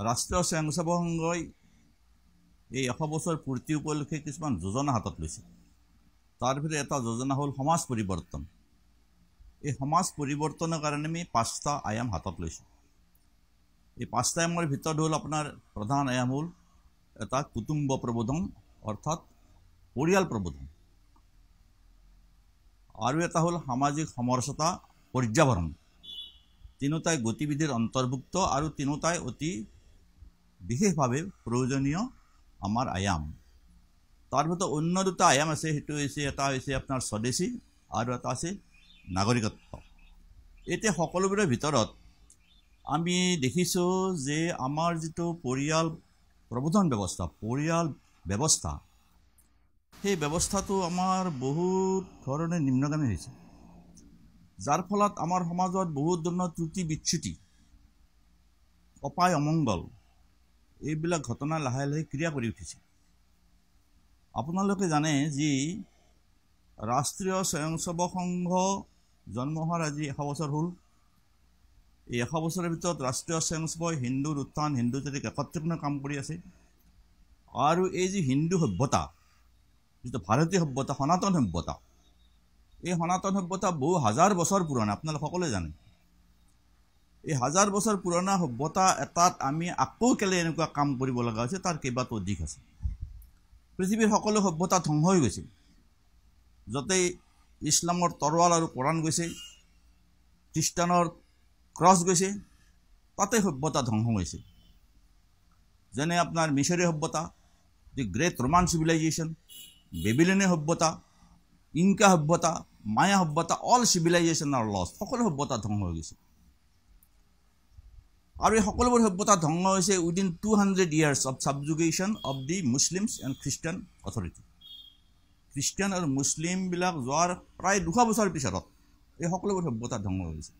ৰাষ্ট্ৰীয় স্বয়ংসেৱক সংঘই এই 100 বছৰ পূৰ্তি উপলক্ষে কিছুমান যোজনা হাতত লৈছে। তাৰ ভিতৰত এটা যোজনা হ'ল সমাজ পৰিৱৰ্তন। এই সমাজ পৰিৱৰ্তনৰ কাৰণে আমি 5টা আয়াম হাতত লৈছোঁ। এই 5টা আয়ামৰ ভিতৰত হ'ল আপোনাৰ প্ৰধান আয়াম হ'ল এটা কুটুম্ব প্ৰবোধন অৰ্থাৎ পৰিয়াল প্ৰবোধন, আৰু এটা হ'ল সামাজিক সমৰসতা পৰ্যাবৰণ। তিনিটাই গতিবিধিৰ অন্তৰ্ভুক্ত আৰু তিনিটাই অতি বিশেষভাৱে প্ৰয়োজনীয় আমাৰ আয়াম। তাৰ ভিতৰত অন্য দুটা আয়াম আছে, সেইটো হৈছে এটা হৈছে আপোনাৰ স্বদেশী আৰু এটা আছে নাগৰিকত্ব। এতিয়া সকলোবোৰৰ ভিতৰত আমি দেখিছোঁ যে আমাৰ যিটো পৰিয়াল প্ৰবোধন ব্যৱস্থা, পৰিয়াল ব্যৱস্থা, সেই ব্যৱস্থাটো আমাৰ বহুত ধৰণে নিম্নগামী হৈছে, যাৰ ফলত আমাৰ সমাজত বহুত ধৰণৰ ত্ৰুটি বিচ্যুতি, অপায় অমংগল এইবিলাক ঘটনা লাহে লাহে ক্ৰিয়া কৰি উঠিছে। আপোনালোকে জানে যি ৰাষ্ট্ৰীয় স্বয়ংসেৱক সংঘ জন্ম হোৱাৰ আজি 100 বছৰ হ'ল। এই 100 বছৰৰ ভিতৰত ৰাষ্ট্ৰীয় স্বয়ংসেৱক হিন্দুৰ উত্থান, হিন্দু জাতিক একত্ৰীকৰণৰ কাম কৰি আছে। আৰু এই যি হিন্দু সভ্যতা, যিটো ভাৰতীয় সভ্যতা, সনাতন সভ্যতা, এই সনাতন সভ্যতা বহু হাজাৰ বছৰ পুৰণা, আপোনালোক সকলোৱে জানে। এই হাজাৰ বছৰ পুৰণা সভ্যতা এটাত আমি আকৌ কেলে এনেকুৱা কাম কৰিব লগা হৈছে, তাৰ কেইবাটাও দিশ আছে। পৃথিৱীৰ সকলো সভ্যতা ধ্বংস হৈ গৈছে। য'তেই ইছলামৰ তৰোৱাল আৰু কোৰাণ গৈছে, খ্ৰীষ্টানৰ ক্ৰছ গৈছে, তাতে সভ্যতা ধ্বংস হৈছে। যেনে আপোনাৰ মিছৰীয় সভ্যতা, দি গ্ৰেট ৰোমান চিভিলাইজেশ্যন, বেবিলনীয় সভ্যতা, ইনকা সভ্যতা, মায়া সভ্যতা, অল চিভিলাইজেশ্যন আৰ লষ্ট। সকলো সভ্যতা ধ্বংস হৈ গৈছে। আৰু এই সকলোবোৰ সভ্যতা ধ্বংস হৈছে within 200 years of subjugation of the Muslims and Christian authority. খ্ৰীষ্টান আৰু মুছলিমবিলাক যোৱাৰ প্ৰায় 200 বছৰ পিছত এই সকলোবোৰ সভ্যতা ধ্বংস হৈ গৈছে।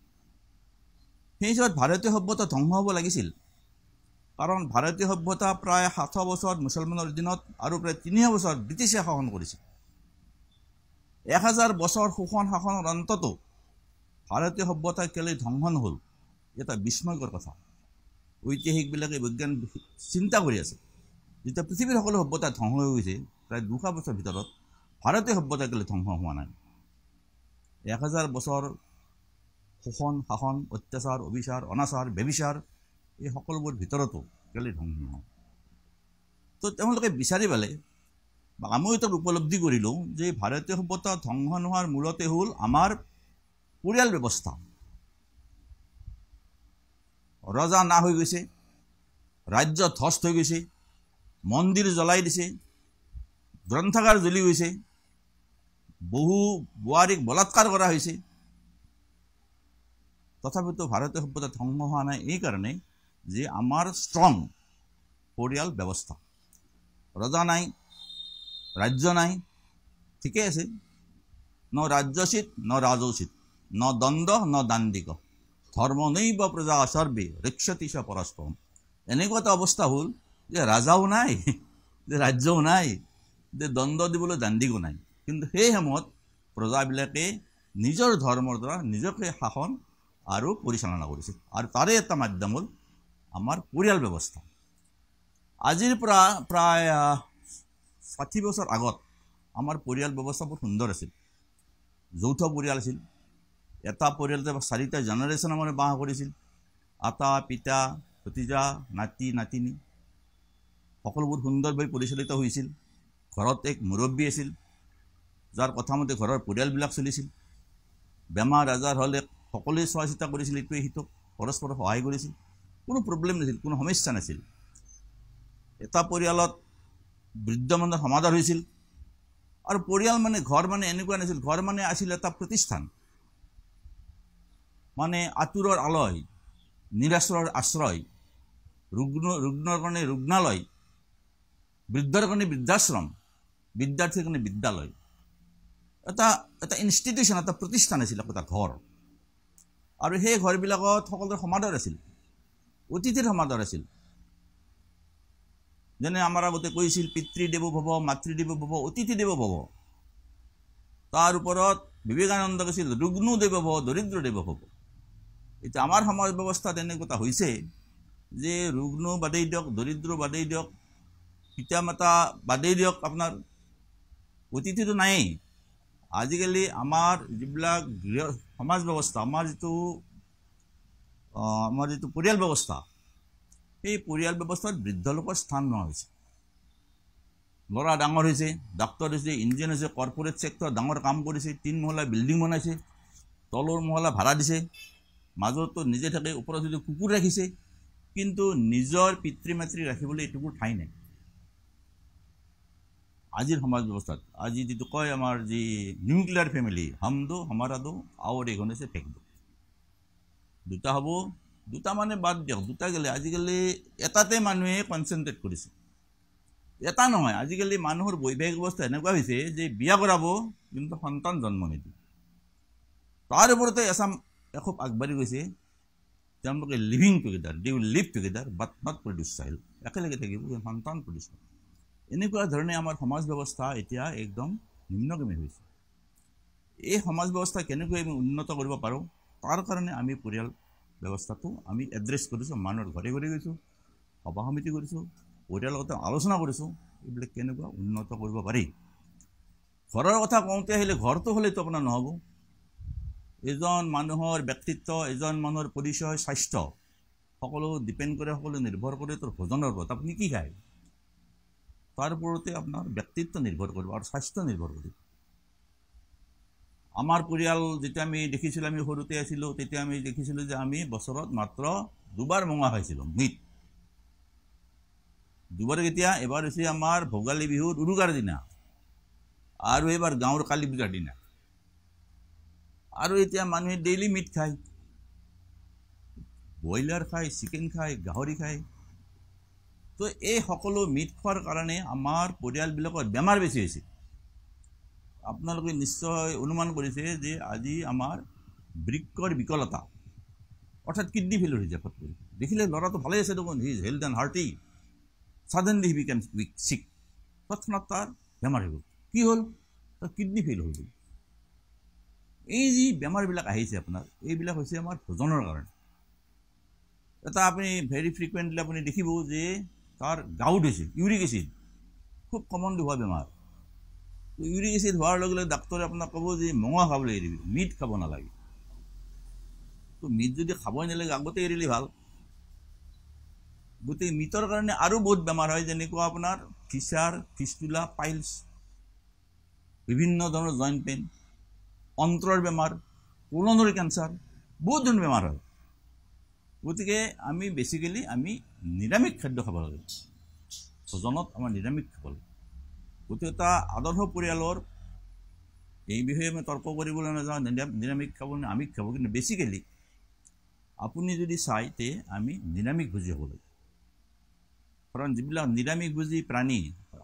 সেই হিচাপত ভাৰতীয় সভ্যতা ধ্বংস হ'ব লাগিছিল, কাৰণ ভাৰতীয় সভ্যতা প্ৰায় 700 বছৰ মুছলমানৰ অধীনত আৰু প্ৰায় 300 বছৰ ব্ৰিটিছে শাসন কৰিছিল। 1000 বছৰ শোষণ শাসনৰ অন্ততো ভাৰতীয় সভ্যতা কেলে ধ্বংস নহ'ল, এটা বিস্ময়কৰ কথা। ঐতিহাসিকবিলাকে বিজ্ঞান চিন্তা কৰি আছে, যেতিয়া পৃথিৱীৰ সকলো সভ্যতা ধ্বংস হৈ গৈছে প্ৰায় 200 বছৰ ভিতৰত, ভাৰতীয় সভ্যতা কেলে ধ্বংস হোৱা নাই? 1000 বছৰ শোষণ শাসন, অত্যাচাৰ, অবিচাৰ, অনাচাৰ, ব্যভিচাৰ, এই সকলোবোৰ ভিতৰতো কেলে ধ্বংস নহয়? তো তেওঁলোকে বিচাৰি পালে, বা আমিও তাক উপলব্ধি কৰিলোঁ যে ভাৰতীয় সভ্যতা ধ্বংস নোহোৱাৰ মূলতে হ'ল আমাৰ পৰিয়াল ব্যৱস্থা। ৰজা না হৈ গৈছে, ৰাজ্য ধ্বস্ত হৈ গৈছে, মন্দিৰ জ্বলাই দিছে, গ্ৰন্থাগাৰ জ্বলি গৈছে, বহু বোৱাৰীক বলাৎকাৰ কৰা হৈছে। তথাপিতো ভাৰতীয় সভ্যতা ধ্বংস হোৱা নাই এই কাৰণে যে আমাৰ ষ্ট্ৰং পৰিয়াল ব্যৱস্থা। ৰজা নাই, ৰাজ্য নাই, ঠিকে আছে, ন ৰাজ্যচিত ন ৰাজৌচিত, ন দণ্ড ন দাণ্ডিক, ধৰ্ম নৈব প্ৰজা সৰ্বে ৰক্ষতি চ পৰস্পৰম। এনেকুৱা এটা অৱস্থা হ'ল যে ৰাজাও নাই, যে ৰাজ্যও নাই, যে দণ্ড দিবলৈ দাণ্ডিকো নাই। কিন্তু সেই সময়ত প্ৰজাবিলাকে নিজৰ ধৰ্মৰ দ্বাৰা নিজকে শাসন আৰু পৰিচালনা কৰিছে, আৰু তাৰে এটা মাধ্যম হ'ল আমাৰ পৰিয়াল ব্যৱস্থা। আজিৰ পৰা প্ৰায় 60 বছৰ আগত আমাৰ পৰিয়াল ব্যৱস্থা বহুত সুন্দৰ আছিল। যৌথ পৰিয়াল আছিল। এটা পৰিয়ালতে 4টা জেনেৰেশ্যন মানে বাস কৰিছিল। আটা পিতা ভতিজা নাতি নাতিনী সকলোবোৰ সুন্দৰভাৱে পৰিচালিত হৈছিল। ঘৰত এক মুৰব্বী আছিল, যাৰ কথামতে ঘৰৰ পৰিয়ালবিলাক চলিছিল। বেমাৰ আজাৰ হ'লে সকলোৱে চোৱা চিতা কৰিছিল, ইটোৱে সিটোক পৰস্পৰক সহায় কৰিছিল। কোনো প্ৰব্লেম নাছিল, কোনো সমস্যা নাছিল। এটা পৰিয়ালত বৃদ্ধ মানুহৰ সমাদৰ হৈছিল। আৰু পৰিয়াল মানে ঘৰ মানে এনেকুৱা নাছিল, ঘৰ মানে আছিল এটা প্ৰতিষ্ঠান, মানে আতুৰৰ আলয়, নিৰাশ্ৰৰ আশ্ৰয়, ৰুগ্নৰ কাৰণে ৰুগ্নালয়, বৃদ্ধৰ কাৰণে বৃদ্ধাশ্ৰম, বিদ্যাৰ্থীৰ কাৰণে বিদ্যালয়। এটা ইনষ্টিটিউশ্যন, এটা প্ৰতিষ্ঠান আছিল, এটা ঘৰ। আৰু সেই ঘৰবিলাকত সকলোৰে সমাদৰ আছিল, অতিথিৰ সমাদৰ আছিল। যেনে আমাৰ আগতে কৈছিল পিতৃদেৱো ভৱ, মাতৃদেৱো ভৱ, অতিথি দেৱো ভৱ। তাৰ ওপৰত বিবেকানন্দ কৈছিল ৰুগ্ন দেৱ ভৱ, দৰিদ্ৰ দেৱ ভৱ। এতিয়া আমাৰ সমাজ ব্যৱস্থাত এনেকুৱা হৈছে যে ৰুগ্ন বাদেই দিয়ক, দৰিদ্ৰ বাদেই দিয়ক, পিতা মাতা বাদেই দিয়ক, আপোনাৰ অতিথিটো নায়েই। আজিকালি আমাৰ যিবিলাক সমাজ ব্যৱস্থা, আমাৰ যিটো পৰিয়াল ব্যৱস্থা, সেই পৰিয়াল ব্যৱস্থাত বৃদ্ধ লোকৰ স্থান নোহোৱা হৈছে। ল'ৰা ডাঙৰ হৈছে, ডাক্তৰ হৈছে, ইঞ্জিনিয়াৰ হৈছে, কৰ্পৰেট ছেক্টৰ ডাঙৰ কাম কৰিছে, 3 মহলা বিল্ডিং বনাইছে, তলৰ মহলা ভাড়া দিছে, মাজতো নিজে থাকে, ওপৰত যদি কুকুৰ ৰাখিছে, কিন্তু নিজৰ পিতৃ মাতৃ ৰাখিবলৈ এইটোবোৰ ঠাই নাই আজিৰ সমাজ ব্যৱস্থাত। আজি যিটো কয় আমাৰ যি নিউক্লিয়াৰ ফেমিলি, হাম দো হামাৰা দো আওৰ এখনে আছে ফেক দো, দুটা হ'ব, দুটা মানে বাদ দিয়ক, দুটা গ'লে আজিকালি এটাতে মানুহে কনচেনট্ৰেট কৰিছে। এটা নহয়, আজিকালি মানুহৰ বৈবাহিক অৱস্থা এনেকুৱা হৈছে যে বিয়া কৰাব কিন্তু সন্তান জন্ম নিদিয়ে। তাৰ ওপৰতে এছাম এখোপ আগবাঢ়ি গৈছে, তেওঁলোকে living together, they will live together but not produce child, একেলগে থাকিব সন্তান প্ৰডিউচ কৰে। এনেকুৱা ধৰণে আমাৰ সমাজ ব্যৱস্থা এতিয়া একদম নিম্নগামী হৈছে। এই সমাজ ব্যৱস্থা কেনেকৈ আমি উন্নত কৰিব পাৰোঁ, তাৰ কাৰণে আমি পৰিয়াল ব্যৱস্থাটো আমি এড্ৰেছ কৰিছোঁ, মানুহৰ ঘৰে ঘৰে গৈছোঁ, সভা সমিতি কৰিছোঁ, পৰিয়ালৰ কথা আলোচনা কৰিছোঁ, এইবিলাক কেনেকুৱা উন্নত কৰিব পাৰি। ঘৰৰ কথা কওঁতে আহিলে ঘৰটো হ'লেতো আপোনাৰ নহ'ব। এজন মানুহৰ ব্যক্তিত্ব, এজন মানুহৰ পৰিচয়, স্বাস্থ্য সকলো ডিপেণ্ড কৰে, সকলো নিৰ্ভৰ কৰে তোৰ ভোজনৰ ওপৰত, আপুনি কি খায় তাৰ ওপৰতে আপোনাৰ ব্যক্তিত্ব নিৰ্ভৰ কৰিব আৰু স্বাস্থ্য নিৰ্ভৰ কৰিব। আমাৰ পৰিয়াল যেতিয়া আমি দেখিছিলোঁ, আমি সৰুতে আছিলোঁ, তেতিয়া আমি দেখিছিলোঁ যে আমি বছৰত মাত্ৰ 2 বাৰ মঙহ খাইছিলোঁ, মিট। 2 বাৰ কেতিয়া? এবাৰ হৈছে আমাৰ ভোগালী বিহুৰ উৰুকাৰ দিনা, আৰু এবাৰ গাঁৱৰ কালী পূজাৰ দিনা। আৰু এতিয়া মানুহে ডেইলি মিট খায়, ব্ৰইলাৰ খায়, চিকেন খায়, গাহৰি খায়। তো এই সকলো মিট খোৱাৰ কাৰণে আমাৰ পৰিয়ালবিলাকৰ বেমাৰ বেছি হৈছে। আপোনালোকে নিশ্চয় অনুমান কৰিছে যে আজি আমাৰ বৃক্কৰ বিকলতা, অৰ্থাৎ কিডনি ফেইলিয়ৰ হৈ যায় ফটকৈ। দেখিলে ল'ৰাটো ভালেই আছে দেখোন, he is health and hearty, suddenly he became weak, sick, তৎক্ষণাৎ তাৰ বেমাৰ হৈ গ'ল। কি হ'ল? তাৰ কিডনি ফেইল হৈ গ'ল। এই যি বেমাৰবিলাক আহিছে আপোনাৰ, এইবিলাক হৈছে আমাৰ ভোজনৰ কাৰণে। এটা আপুনি ভেৰি ফ্ৰিকুৱেণ্টলি আপুনি দেখিব যে তাৰ গাউট হৈছে, ইউৰিক এচিড, খুব কমনলি হোৱা বেমাৰ। ইউৰিক এচিড হোৱাৰ লগে লগে ডাক্তৰে আপোনাক ক'ব যে মঙহ খাবলৈ এৰিবি, মিট খাব নালাগে। তো মিট যদি খাবই নালাগে আগতে এৰিলে ভাল। গতিকে মিটৰ কাৰণে আৰু বহুত বেমাৰ হয়, যেনেকুৱা আপোনাৰ ফিচাৰ, ফিস্টুলা, পাইলছ, বিভিন্ন ধৰণৰ জইণ্ট পেইন, অন্ত্ৰৰ বেমাৰ, কোলনৰ কেঞ্চাৰ, বহুত ধৰণৰ বেমাৰ হয়। গতিকে আমি বেচিকেলি আমি নিৰামিষ খাদ্য খাব লাগে, ভোজনত আমাৰ নিৰামিষ খাব লাগে। গতিকে এটা আদৰ্শ পৰিয়ালৰ এই বিষয়ে আমি তৰ্ক কৰিবলৈ নাযাওঁ, নিৰামিষ খাব নে আমিষ খাব, কিন্তু বেচিকেলি আপুনি যদি চাই তে আমি নিৰামিষভোজী হ'ব লাগে। কাৰণ যিবিলাক নিৰামিষভোজী প্ৰাণী,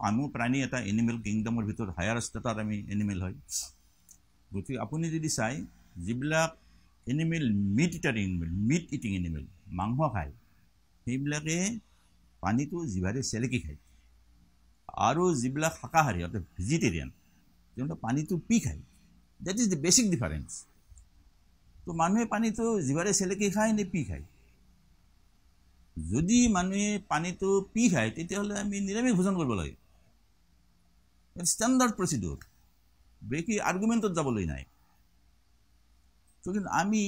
আমিও প্ৰাণী, এটা এনিমেল কিংডমৰ ভিতৰত হায়াৰ ষ্টেটাৰ আমি এনিমেল হয়। গতিকে আপুনি যদি চাই যিবিলাক এনিমেল মিট ইটিং এনিমেল, মাংস খায়, সেইবিলাকে পানীটো জিভাৰে চেলেকি খায়। আৰু যিবিলাক শাকাহাৰী অৰ্থাৎ ভেজিটেৰিয়ান, তেওঁলোকে পানীটো পি খায়। That is the basic difference. তো মানুহে পানীটো জিভাৰে চেলেকি খায় নে পি খায়? যদি মানুহে পানীটো পি খায় তেতিয়াহ'লে আমি নিৰামিষ ভোজন কৰিব লাগে, ষ্টেণ্ডাৰ্ড প্ৰচিডিউৰ, বেছি আৰ্গুমেণ্টত যাবলৈ নাই। তো কিন্তু আমি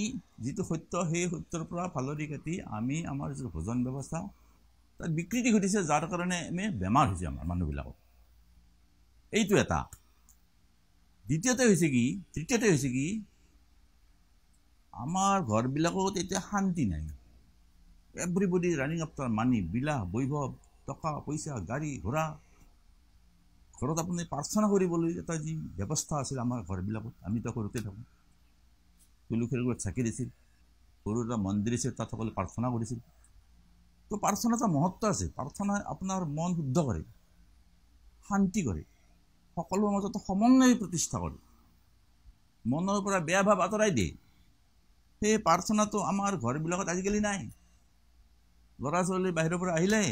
যিটো সত্য, সেই সত্যৰ পৰা ফালৰি কাটি আমি আমাৰ যিটো ভোজন ব্যৱস্থা তাত বিকৃতি ঘটিছে, যাৰ কাৰণে আমি বেমাৰ হৈছে আমাৰ মানুহবিলাকৰ। এইটো এটা। তৃতীয়তে হৈছে কি আমাৰ ঘৰবিলাকত এতিয়া শান্তি নাই। এভৰিবডি ৰানিং আফটাৰ মানি, বিলাহ বৈভৱ, টকা পইচা, গাড়ী ঘোঁৰা। ঘৰত আপুনি প্ৰাৰ্থনা কৰিবলৈ এটা যি ব্যৱস্থা আছিল আমাৰ ঘৰবিলাকত, আমিতো সৰুতে থাকোঁ, তুলসীৰ ঘৰত চাকি দিছিল, সৰু এটা মন্দিৰ আছিল, তাত সকলোৱে প্ৰাৰ্থনা কৰিছিল। তো প্ৰাৰ্থনা এটা মহত্ব আছে। প্ৰাৰ্থনাই আপোনাৰ মন শুদ্ধ কৰে, শান্তি কৰে, সকলোৰে মাজত সমন্বয় প্ৰতিষ্ঠা কৰে, মনৰ পৰা বেয়া ভাৱ আঁতৰাই দিয়ে। সেই প্ৰাৰ্থনাটো আমাৰ ঘৰবিলাকত আজিকালি নাই। ল'ৰা ছোৱালী বাহিৰৰ পৰা আহিলে,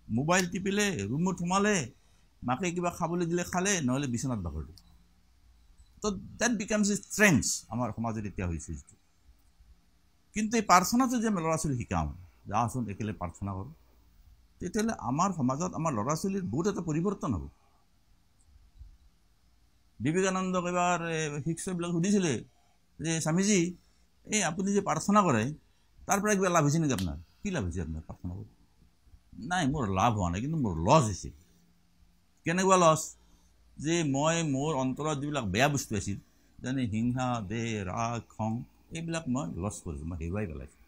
মোবাইল টিপিলে, ৰুমত সোমালে, মাকে কিবা খাবলৈ দিলে খালে, নহ'লে বিচনাত বাগৰিলে। তো ডেট বিকামছ এ ট্ৰেণ্ডছ আমাৰ সমাজত এতিয়া হৈছে যিটো। কিন্তু এই প্ৰাৰ্থনাটো যে আমি ল'ৰা ছোৱালী শিকাওঁ, যাচোন একেলগে প্ৰাৰ্থনা কৰোঁ, তেতিয়াহ'লে আমাৰ সমাজত আমাৰ ল'ৰা ছোৱালীৰ বহুত এটা পৰিৱৰ্তন হ'ব। বিবেকানন্দক এবাৰ শিষ্যবিলাক সুধিছিলে যে স্বামীজী, এই আপুনি যে প্ৰাৰ্থনা কৰে তাৰ পৰা কিবা লাভ হৈছে নেকি আপোনাৰ? কি লাভ হৈছে আপোনাৰ প্ৰাৰ্থনা কৰি? নাই, মোৰ লাভ হোৱা নাই, কিন্তু মোৰ লছ হৈছে। কেনেকুৱা লছ? যে মই মোৰ অন্তৰত যিবিলাক বেয়া বস্তু আছিল, যেনে হিংসা, দেহ, ৰাগ, খং, এইবিলাক মই লছ কৰিছোঁ, মই হেৰুৱাই পেলাইছোঁ।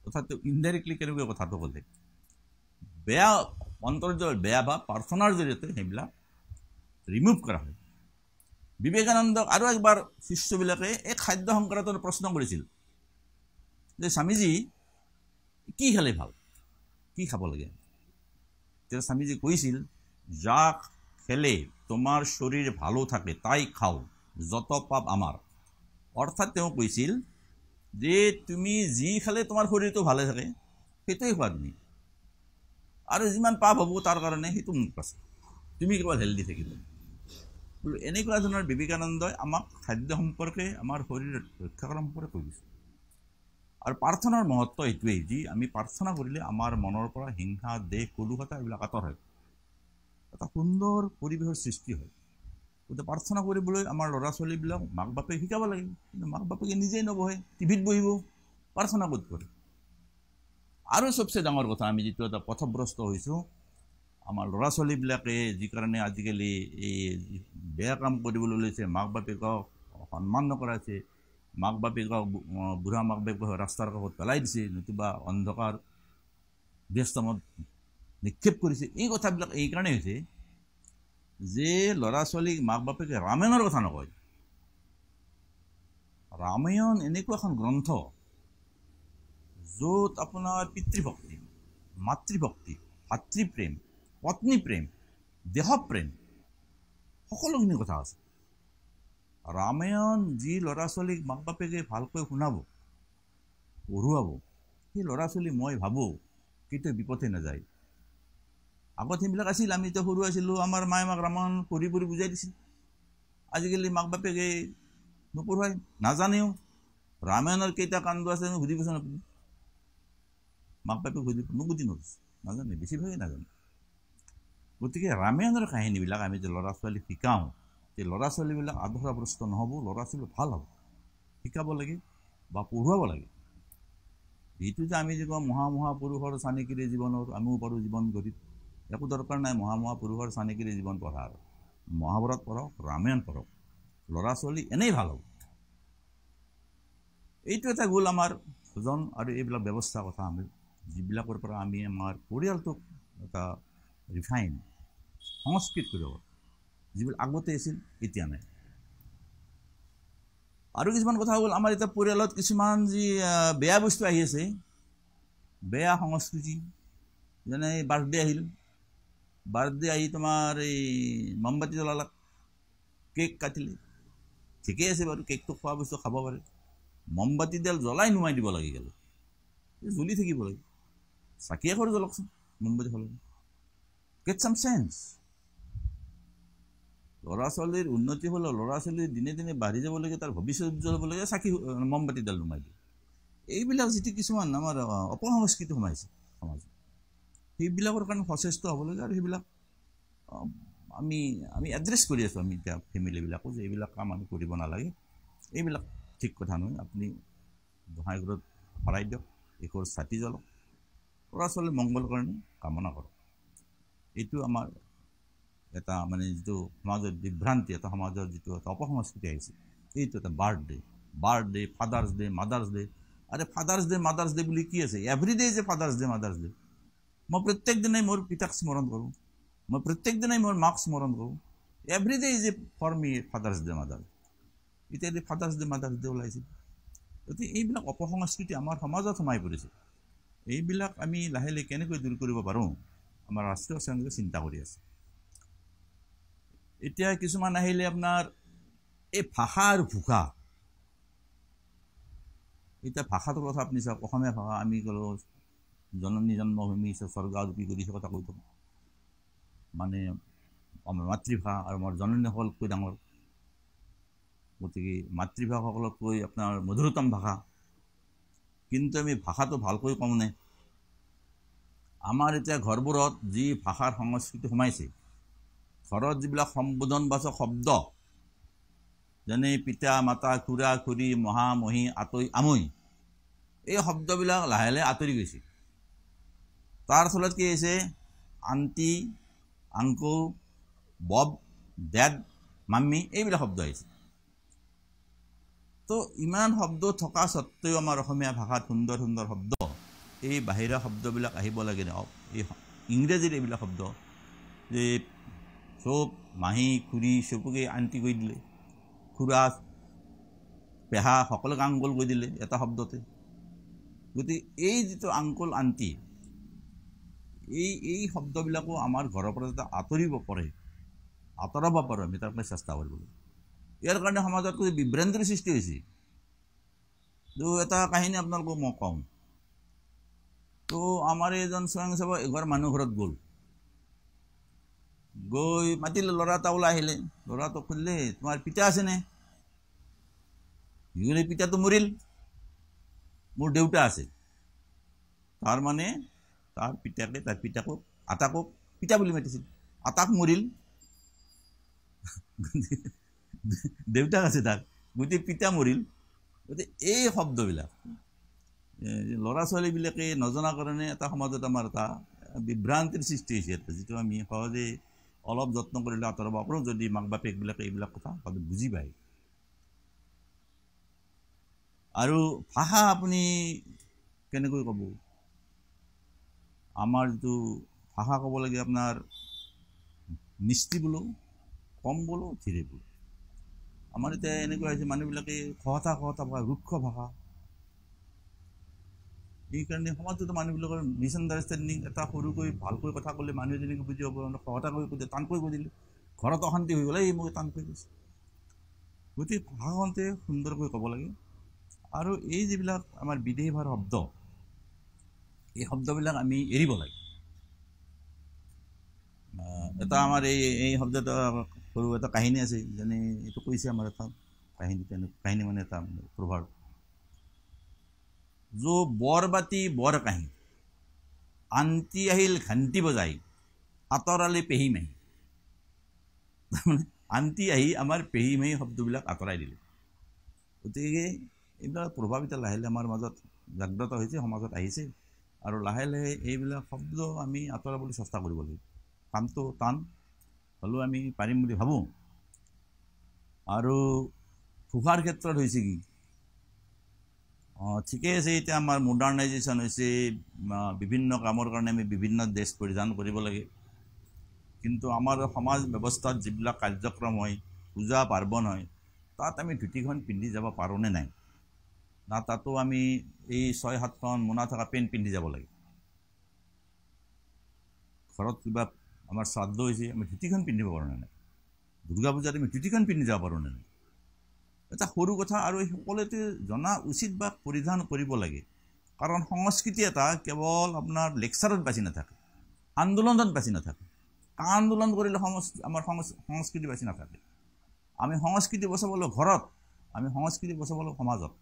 তথাপিও ইনডাইৰেক্টলি কেনেকুৱা কথাটো ক'লে, বেয়া অন্তৰত যে বেয়া বা প্ৰাৰ্থনাৰ জৰিয়তে সেইবিলাক ৰিমুভ কৰা হয়। বিবেকানন্দক আৰু একবাৰ শিষ্যবিলাকে এই খাদ্য সংক্ৰান্তত প্ৰশ্ন কৰিছিল যে স্বামীজী, কি খালে ভাল, কি খাব লাগে? তেতিয়া স্বামীজী কৈছিল, যাক খেলে তোমাৰ শৰীৰ ভালো থাকে তাই খাও, যত পাপ আমাৰ। অৰ্থাৎ তেওঁ কৈছিল যে তুমি যি খালে তোমাৰ শৰীৰটো ভালে থাকে সেইটোৱে খোৱা তুমি, আৰু যিমান পাপ হ'ব তাৰ কাৰণে সেইটো মোক আছে, তুমি কেৱল হেল্ডি থাকিব। এনেকুৱা ধৰণৰ বিবেকানন্দই আমাক খাদ্য সম্পৰ্কে, আমাৰ শৰীৰ ৰক্ষা কৰা সম্পৰ্কে কৈ দিছে। আৰু প্ৰাৰ্থনাৰ মহত্ব এইটোৱেই, যি আমি প্ৰাৰ্থনা কৰিলে আমাৰ মনৰ পৰা হিংসা, দেশ, কলুষতা এইবিলাক আঁতৰ হয়, এটা সুন্দৰ পৰিৱেশৰ সৃষ্টি হয়। গতিকে প্ৰাৰ্থনা কৰিবলৈ আমাৰ ল'ৰা ছোৱালীবিলাক মাক বাপেকে শিকাব লাগে, কিন্তু মাক বাপেকে নিজেই নবহে, টিভিত বহিব, প্ৰাৰ্থনা ক'ত কৰে? আৰু চবচে ডাঙৰ কথা, আমি যিটো এটা পথভ্ৰষ্ট হৈছোঁ, আমাৰ ল'ৰা ছোৱালীবিলাকে যি কাৰণে আজিকালি এই বেয়া কাম কৰিবলৈ লৈছে, মাক বাপেকক সন্মান নকৰাইছে, মাক বাপেকক বুঢ়া মাক বাপেকক ৰাস্তাৰ কাষত পেলাই দিছে, নতুবা অন্ধকাৰ ব্যস্তমত নিক্ষেপ কৰিছে। এই কথাবিলাক এইকাৰণে হৈছে যে ল'ৰা ছোৱালীক মাক বাপেকে ৰামায়ণৰ কথা নকয়। ৰামায়ণ এনেকুৱা এখন গ্ৰন্থ য'ত আপোনাৰ পিতৃভক্তি, মাতৃভক্তি, ভাতৃপ্ৰেম, পত্নী প্ৰেম, দেশপ্ৰেম, সকলোখিনি কথা আছে। ৰামায়ণ যি ল'ৰা ছোৱালীক মাক বাপেকে ভালকৈ শুনাব, পঢ়ুৱাব, সেই ল'ৰা ছোৱালী মই ভাবোঁ কেতিয়াও বিপথে নাযায়। আগত সেইবিলাক আছিল, আমি এতিয়া সৰু আছিলোঁ, আমাৰ মায়ে আমাক ৰামায়ণ পঢ়ি পঢ়ি বুজাই দিছিল। আজিকালি মাক বাপেকে নপঢ়ুৱাই, নাজানেও। ৰামায়ণৰ কেইটা কাণ্ড আছে সুধিবচোন আপুনি, মাক বাপেক সুধিব, নুবুজি নধৰিছে, নাজানে, বেছিভাগেই নাজানে। গতিকে ৰামায়ণৰ কাহিনীবিলাক আমি যে ল'ৰা ছোৱালীক শিকাওঁ, সেই ল'ৰা ছোৱালীবিলাক আদৰ্শগ্ৰস্ত নহ'ব, ল'ৰা ছোৱালী ভাল হ'ব, শিকাব লাগে বা পঢ়ুৱাব লাগে। যিটো যে আমি যে কওঁ মহাপুৰুষৰ চানেকিৰে জীৱনৰ, আমিও পাৰোঁ জীৱন গঢ়িব, একো দৰকাৰ নাই মহাপুৰুষৰ চানেকিৰে জীৱন পঢ়াৰ। মহাভাৰত পঢ়ক, ৰামায়ণ পঢ়ক, ল'ৰা ছোৱালী এনেই ভাল হ'ব। এইটো এটা গ'ল আমাৰ ভোজন আৰু এইবিলাক ব্যৱস্থাৰ কথা, আমি যিবিলাকৰ পৰা আমি আমাৰ পৰিয়ালটোক এটা ৰিফাইন সংস্কৃত কৰিব পাৰোঁ, যিবিলাক আগতে আছিল এতিয়া নাই। আৰু কিছুমান কথা হ'ল, আমাৰ এতিয়া পৰিয়ালত কিছুমান যি বেয়া বস্তু আহি আছে, বেয়া সংস্কৃতি, যেনে বাৰ্থডে আহিল, বাৰ্থডে আহি তোমাৰ এই মমবাতি জ্বলালাক, কেক কাটিলে, ঠিকেই আছে বাৰু, কেকটো খোৱা বস্তু খাব পাৰে, মমবাতিডাল জ্বলাই নুমাই দিব লাগে, গ'লে জ্বলি থাকিব লাগে, চাকি এশৰ জ্বলকচোন, মমবাতি সলনি, গেট চাম চেঞ্চ। ল'ৰা ছোৱালীৰ উন্নতি হ'লে, ল'ৰা ছোৱালীৰ দিনে দিনে বাঢ়ি যাব লাগে, তাৰ ভৱিষ্যত উজ্জ্বল হ'ব লাগে, চাকি মমবাতিডাল নুমাই দিয়ে। এইবিলাক যিটো কিছুমান আমাৰ অপসংস্কৃতি সোমাইছে সমাজত, সেইবিলাকৰ কাৰণে সচেষ্ট হ'ব লাগে। আৰু সেইবিলাক আমি এড্ৰেছ কৰি আছোঁ, আমি এতিয়া ফেমিলিবিলাকো, যে এইবিলাক কাম আমি কৰিব নালাগে, এইবিলাক ঠিক কথা নহয়। আপুনি গোঁসাইঘৰত শৰাই দিয়ক, এশৰ চাকি জ্বলক, ল'ৰা ছোৱালীৰ মংগলৰ কাৰণে কামনা কৰক। এইটো আমাৰ এটা মানে যিটো সমাজৰ বিভ্ৰান্তি, এটা সমাজৰ যিটো এটা অপসংস্কৃতি আহিছে, এইটো এটা birthday, father's Day, mothers day. আৰে ফাদাৰ্ছ ডে মাদাৰ্ছ ডে বুলি কি আছে? এভৰিডে যে ফাদাৰ্ছ ডে মাদাৰ্ছ ডে। মই প্ৰত্যেক দিনাই মোৰ পিতাক স্মৰণ কৰোঁ, মই প্ৰত্যেক দিনাই মোৰ মাক স্মৰণ কৰোঁ। এভৰিডে যে for me Father's Day mother's. এতিয়া যে ফাদাৰ্ছ ডে মাদাৰ্ছ ডে ওলাইছিল, গতিকে এইবিলাক অপসংস্কৃতি আমাৰ সমাজত সোমাই পৰিছে। এইবিলাক আমি লাহে লাহে কেনেকৈ দূৰ কৰিব পাৰোঁ, আমাৰ ৰাষ্ট্ৰীয় সংঘে চিন্তা কৰি আছে। এতিয়া কিছুমান আহিলে আপোনাৰ এই ভাষা আৰু ভোষা, এতিয়া ভাষাটোৰ কথা আপুনি চাওক, অসমীয়া ভাষা আমি ক'লোঁ জননী জন্মভূমি স্বৰ্গাৰোপী কৰি কথা কৈ থাকোঁ, মানে আমাৰ মাতৃভাষা আৰু আমাৰ জননীসকলতকৈ ডাঙৰ, গতিকে মাতৃভাষাসকলতকৈ আপোনাৰ মধুৰতম ভাষা। কিন্তু আমি ভাষাটো ভালকৈ কওঁ নে? আমাৰ এতিয়া ঘৰবোৰত যি ভাষাৰ সংস্কৃতি সোমাইছে, ঘৰত যিবিলাক সম্বোধনবাচক শব্দ যেনে পিতা মাতা খুৰা খুৰী মহা মহী আতৈ আমৈ, এই শব্দবিলাক লাহে লাহে আঁতৰি গৈছে। তাৰ ফলত কি হৈছে, আণ্টি আংকুল বব ডেড মাম্মি এইবিলাক শব্দ আহিছে। তো ইমান শব্দ থকা স্বত্তেও আমাৰ অসমীয়া ভাষাত সুন্দৰ সুন্দৰ শব্দ, এই বাহিৰা শব্দবিলাক আহিব লাগে। এই ইংৰাজীৰ এইবিলাক শব্দ যে চব মাহী খুৰী চবকে আণ্টি কৈ দিলে, খুৰা পেহা সকলোকে আংকুল কৈ দিলে এটা শব্দতে। গতিকে এই যিটো আংকুল আণ্টি এই শব্দবিলাকো আমাৰ ঘৰৰ পৰা যাতে আঁতৰাব পাৰোঁ আমি তাৰ কাৰণে চেষ্টা কৰিব লাগিব। ইয়াৰ কাৰণে সমাজত কিছু বিভ্ৰান্তিৰ সৃষ্টি হৈছে। তো এটা কাহিনী আপোনালোকক মই কওঁ। তো আমাৰ এজন স্বয়ংসেৱক এঘৰ মানুহ ঘৰত গৈ মাতিলে, ল'ৰা এটা ওলাই আহিলে। ল'ৰাটোক সুধিলে, তোমাৰ পিতা আছেনে? সি পিতাটো মৰিল, মোৰ দেউতা আছে। তাৰমানে তাৰ পিতাকে তাৰ পিতাকক আটাকক পিতা বুলি মাতিছিল। আটাক মৰিল, দেউতাক আছে তাৰ, গতিকে পিতা মৰিল। গতিকে এই শব্দবিলাক ল'ৰা ছোৱালীবিলাকে নজনা কাৰণে এটা সমাজত আমাৰ এটা বিভ্ৰান্তিৰ সৃষ্টি হৈছে, যিটো আমি সহজে অলপ যত্ন কৰিলে আঁতৰাব পাৰোঁ যদি মাক বাপেকবিলাকে এইবিলাক কথা বুজি পায়। আৰু ভাষা আপুনি কেনেকৈ ক'ব? আমাৰ যিটো ভাষা ক'ব লাগে আপোনাৰ মিষ্টি বোলো, কম বোলো, ধীৰে বোলো। আমাৰ এতিয়া এনেকুৱা হৈছে মানুহবিলাকে খহটা ভাষা, ৰুক্ষ ভাষা। এইকাৰণে সমাজতো মানুহবিলাকৰ মিছ আণ্ডাৰষ্টেণ্ডিং। এটা সৰুকৈ ভালকৈ কথা ক'লে মানুহে যেনেকৈ বুজি পাব, খহটাকৈ কৈ টানকৈ কৈ দিলে ঘৰত অশান্তি হৈ গ'লে এই মই টানকৈ কৈছোঁ। গতিকে ভাষাখনতে সুন্দৰকৈ ক'ব লাগে। আৰু এই যিবিলাক আমাৰ বিদেশী ভাষাৰ শব্দ, এই শব্দবিলাক আমি এৰিব লাগে। এটা আমাৰ এই শব্দটো সৰু এটা কাহিনী আছে, যেনে এইটো কৈছে আমাৰ এটা কাহিনী মানে এটা প্ৰভাৱ। যো বৰবাতি বৰ কাহি, আণ্টি আহিল ঘণ্টি বজাই, আঁতৰালে পেহী মাহী। তাৰমানে আণ্টি আহি আমাৰ পেহী মাহী শব্দবিলাক আঁতৰাই দিলে। গতিকে এইবিলাক প্ৰভাৱ এতিয়া লাহে লাহে আমাৰ মাজত জাগ্ৰত হৈছে, সমাজত আহিছে। আৰু লাহে লাহে এইবিলাক শব্দ আমি আঁতৰাবলৈ চেষ্টা কৰিব লাগিব। কামটো টান হ'লেও আমি পাৰিম বুলি ভাবোঁ। আৰু ভাষাৰ ক্ষেত্ৰত হৈছে কি, ঠিকেই আছে, এতিয়া আমাৰ মডাৰ্ণাইজেশ্যন হৈছে, বিভিন্ন কামৰ কাৰণে আমি বিভিন্ন ড্ৰেছ পৰিধান কৰিব লাগে। কিন্তু আমাৰ সমাজ ব্যৱস্থাত যিবিলাক কাৰ্যক্ৰম হয়, পূজা পাৰ্বণ হয়, তাত আমি ধুতিখন পিন্ধি যাব পাৰোঁনে নাই? না তাতো আমি এই 6-7খন মোনা থকা পেণ্ট পিন্ধি যাব লাগে? ঘৰত কিবা আমাৰ শ্ৰাদ্ধ হৈছে, আমি ধুতিখন পিন্ধিব পাৰোঁনে নাই? দুৰ্গা পূজাত আমি ধুতিখন পিন্ধি যাব পাৰোঁনে নাই? এটা সৰু কথা, আৰু সকলোতে জনা উচিত বা পৰিধান কৰিব লাগে। কাৰণ সংস্কৃতি এটা কেৱল আপোনাৰ লেকচাৰত বাছি নাথাকে, আন্দোলনত বাছি নাথাকে। আন্দোলন কৰিলে আমাৰ সংস্কৃতি বাছি নাথাকে। আমি সংস্কৃতি বচাবলৈ ঘৰত, আমি সংস্কৃতি বচাবলৈ সমাজত।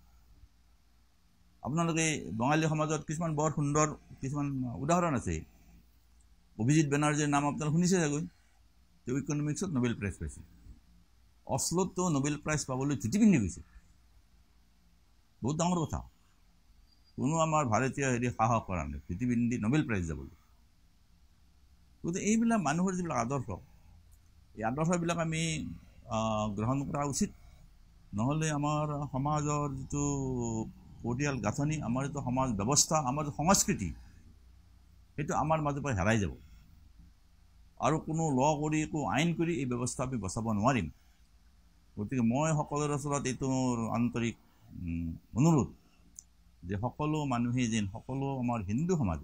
আপোনালোকে বঙালী সমাজত কিছুমান বৰ সুন্দৰ কিছুমান উদাহৰণ আছে। অভিজিৎ বেনাৰ্জীৰ নাম আপোনালোকে শুনিছে চাগৈ। তেওঁ ইকনমিক্সত নোবেল প্ৰাইজ পাইছে। অশ্লোতো নোবেল প্ৰাইজ পাবলৈ ধুতি পিন্ধি গৈছে, বহুত ডাঙৰ কথা। কোনো আমাৰ ভাৰতীয় সাহস কৰা নাই ধুতি পিন্ধি নোবেল প্ৰাইজ যাবলৈ। গতিকে এইবিলাক মানুহৰ যিবিলাক আদৰ্শ, এই আদৰ্শবিলাক আমি গ্ৰহণ কৰা উচিত। নহ'লে আমাৰ সমাজৰ যিটো পৰিয়াল গাঁথনি, আমাৰ যিটো সমাজ ব্যৱস্থা, আমাৰ যিটো সংস্কৃতি, সেইটো আমাৰ মাজৰ পৰা হেৰাই যাব। আৰু কোনো কৰি একো আইন কৰি এই ব্যৱস্থা আমি বচাব নোৱাৰিম। গতিকে মই সকলোৰে ওচৰত এইটো আন্তৰিক অনুৰোধ যে সকলো মানুহে যেন, সকলো আমাৰ হিন্দু সমাজ,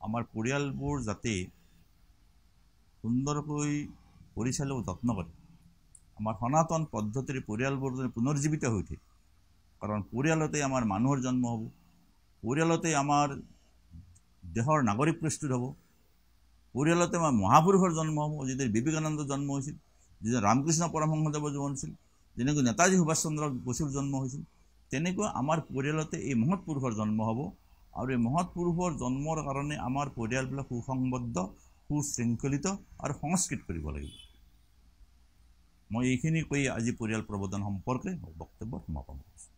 আমাৰ পৰিয়ালবোৰ যাতে সুন্দৰকৈ পৰিচালিত যত্ন কৰে। আমাৰ সনাতন পদ্ধতিৰে পৰিয়ালবোৰ যেন পুনৰ্জীৱিত হৈ উঠে। কাৰণ পৰিয়ালতে আমাৰ মানুহৰ জন্ম হ'ব, পৰিয়ালতে আমাৰ দেশৰ নাগৰিক প্ৰস্তুত হ'ব, পৰিয়ালতে আমাৰ মহাপুৰুষৰ জন্ম হ'ব। যিদৰে বিবেকানন্দ জন্ম হৈছিল, যিদৰে ৰামকৃষ্ণ পৰমহংসদেৱৰ জন্ম হৈছিল, যেনেকৈ নেতাজী সুভাষ চন্দ্ৰ বসুৰ জন্ম হৈছিল, তেনেকৈ আমাৰ পৰিয়ালতে এই মহৎ পুৰুষৰ জন্ম হ'ব। আৰু এই মহৎ পুৰুষৰ জন্মৰ কাৰণে আমাৰ পৰিয়ালবিলাক সুসংবদ্ধ, সুশৃংখলিত আৰু সংস্কৃত কৰিব লাগিব। মই এইখিনি কৈ আজি পৰিয়াল প্ৰৱৰ্ধন সম্পৰ্কে বক্তব্য সমাপন কৰিছোঁ।